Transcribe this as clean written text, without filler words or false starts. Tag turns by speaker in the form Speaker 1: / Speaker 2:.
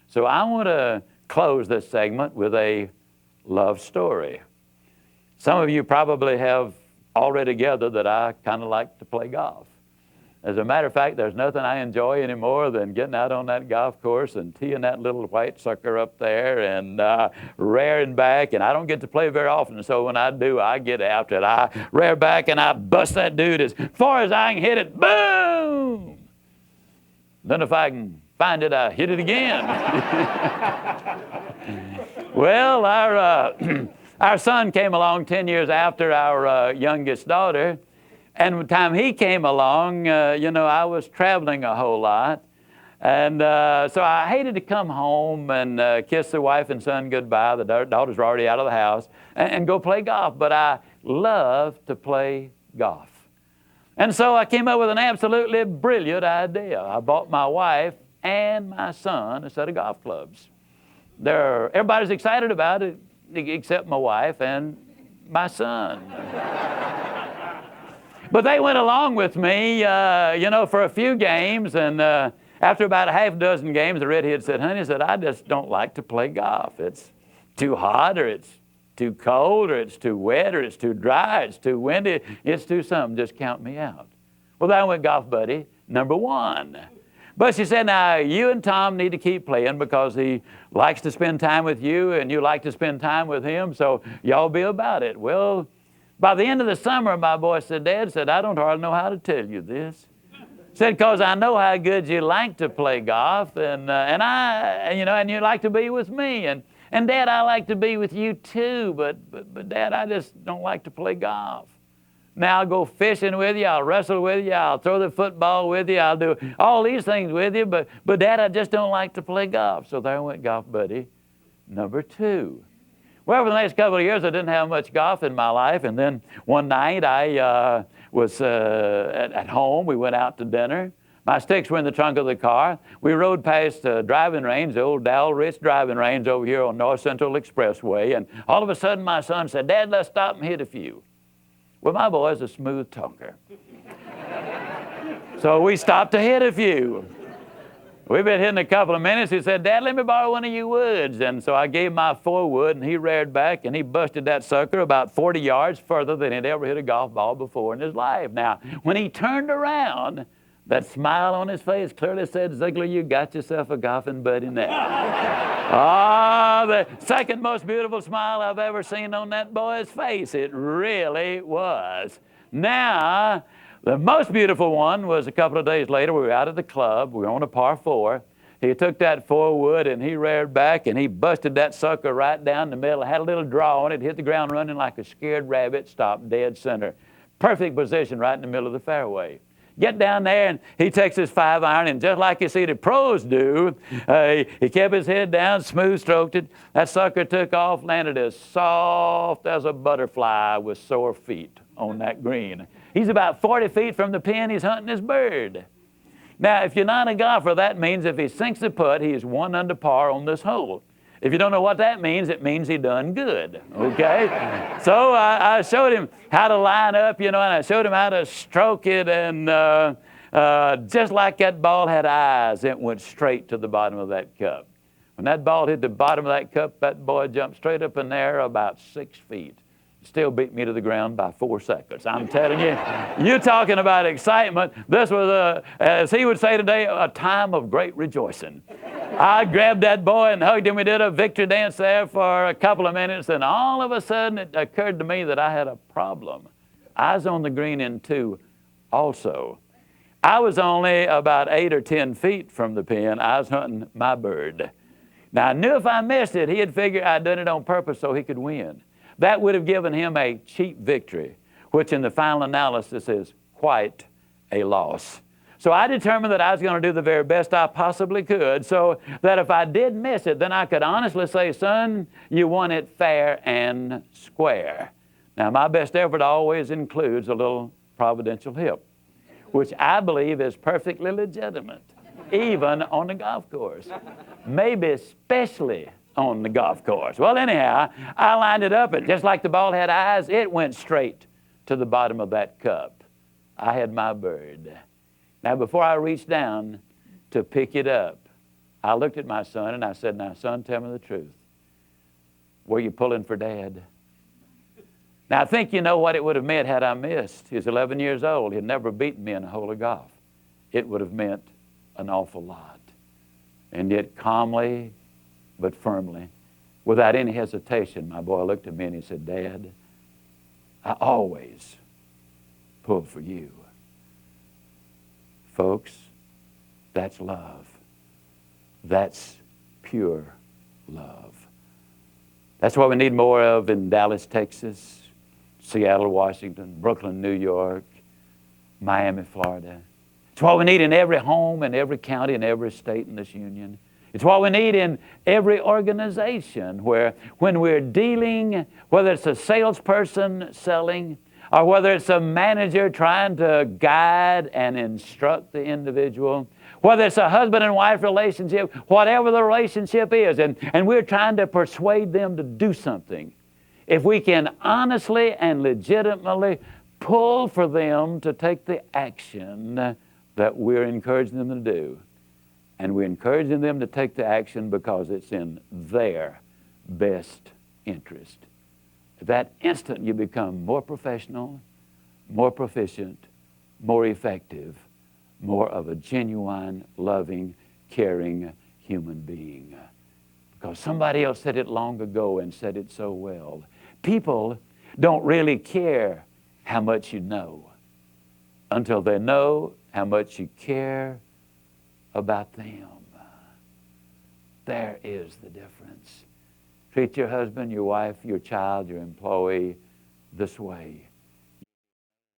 Speaker 1: So I want to close this segment with a love story. Some of you probably have already gathered that I kind of like to play golf. As a matter of fact, there's nothing I enjoy any more than getting out on that golf course and teeing that little white sucker up there and rearing back. And I don't get to play very often, so when I do, I get after it. I rear back and I bust that dude as far as I can hit it. Boom! Then if I can find it, I hit it again. Well, our son came along 10 years after our youngest daughter. And by the time he came along, I was traveling a whole lot. And so I hated to come home and kiss the wife and son goodbye. The daughters were already out of the house, and go play golf. But I love to play golf. And so I came up with an absolutely brilliant idea. I bought my wife and my son a set of golf clubs. Everybody's excited about it except my wife and my son. But they went along with me, for a few games, and after about a half dozen games, the redhead said, "Honey," said, "I just don't like to play golf. It's too hot, or it's too cold, or it's too wet, or it's too dry, it's too windy, it's too something. Just count me out." Well, then I went golf buddy number 1. But she said, "Now, you and Tom need to keep playing because he likes to spend time with you, and you like to spend time with him, so y'all be about it." Well, by the end of the summer, my boy said, "Dad," said, "I don't hardly know how to tell you this." Said, "Because I know how good you like to play golf, and you like to be with me, and Dad, I like to be with you too, but Dad, I just don't like to play golf. Now I'll go fishing with you, I'll wrestle with you, I'll throw the football with you, I'll do all these things with you, but Dad, I just don't like to play golf." So there went golf buddy number 2. Well, for the next couple of years, I didn't have much golf in my life. And then one night, I was at home. We went out to dinner. My sticks were in the trunk of the car. We rode past the driving range, the old Dal Rich driving range over here on North Central Expressway. And all of a sudden, my son said, "Dad, let's stop and hit a few." Well, my boy's a smooth talker. So we stopped to hit a few. We've been hitting a couple of minutes. He said, "Dad, let me borrow one of your woods." And so I gave him my 4-wood, and he reared back, and he busted that sucker about 40 yards further than he'd ever hit a golf ball before in his life. Now, when he turned around, that smile on his face clearly said, "Ziglar, you got yourself a golfing buddy now." The second most beautiful smile I've ever seen on that boy's face. It really was. Now, the most beautiful one was a couple of days later. We were out at the club. We were on a par 4. He took that 4-wood and he reared back and he busted that sucker right down the middle. Had a little draw on it. Hit the ground running like a scared rabbit. Stopped dead center. Perfect position right in the middle of the fairway. Get down there and he takes his 5-iron, and just like you see the pros do, he kept his head down, smooth stroked it. That sucker took off, landed as soft as a butterfly with sore feet on that green. He's about 40 feet from the pin. He's hunting his bird. Now, if you're not a golfer, that means if he sinks the putt, he is 1 under par on this hole. If you don't know what that means, it means he done good, okay? So I showed him how to line up, and I showed him how to stroke it, and just like that ball had eyes, it went straight to the bottom of that cup. When that ball hit the bottom of that cup, that boy jumped straight up in there about 6 feet. Still beat me to the ground by 4 seconds. I'm telling you, you're talking about excitement. This was, as he would say today, a time of great rejoicing. I grabbed that boy and hugged him. We did a victory dance there for a couple of minutes, and all of a sudden it occurred to me that I had a problem. I was on the green in 2 also. I was only about 8 or 10 feet from the pin. I was hunting my bird. Now, I knew if I missed it, he'd figure I'd done it on purpose so he could win. That would have given him a cheap victory, which in the final analysis is quite a loss. So I determined that I was going to do the very best I possibly could, so that if I did miss it, then I could honestly say, "Son, you won it fair and square." Now, my best effort always includes a little providential help, which I believe is perfectly legitimate, even on the golf course, maybe especially on the golf course. Well, anyhow, I lined it up, and just like the ball had eyes, it went straight to the bottom of that cup. I had my bird. Now, before I reached down to pick it up, I looked at my son and I said, now, son, tell me the truth. Were you pulling for Dad? Now, I think you know what it would have meant had I missed. He was 11 years old. He had never beaten me in a hole of golf. It would have meant an awful lot. And yet, calmly but firmly, without any hesitation, my boy looked at me and he said, Dad, I always pull for you. Folks, that's love. That's pure love. That's what we need more of in Dallas, Texas, Seattle, Washington, Brooklyn, New York, Miami, Florida. It's what we need in every home, in every county, in every state in this union. It's what we need in every organization where when we're dealing, whether it's a salesperson selling or whether it's a manager trying to guide and instruct the individual, whether it's a husband and wife relationship, whatever the relationship is, and we're trying to persuade them to do something. If we can honestly and legitimately pull for them to take the action that we're encouraging them to do, and we're encouraging them to take the action because it's in their best interest. At that instant, you become more professional, more proficient, more effective, more of a genuine, loving, caring human being. Because somebody else said it long ago and said it so well. People don't really care how much you know until they know how much you care about them. There is the difference. Treat your husband, your wife, your child, your employee this way.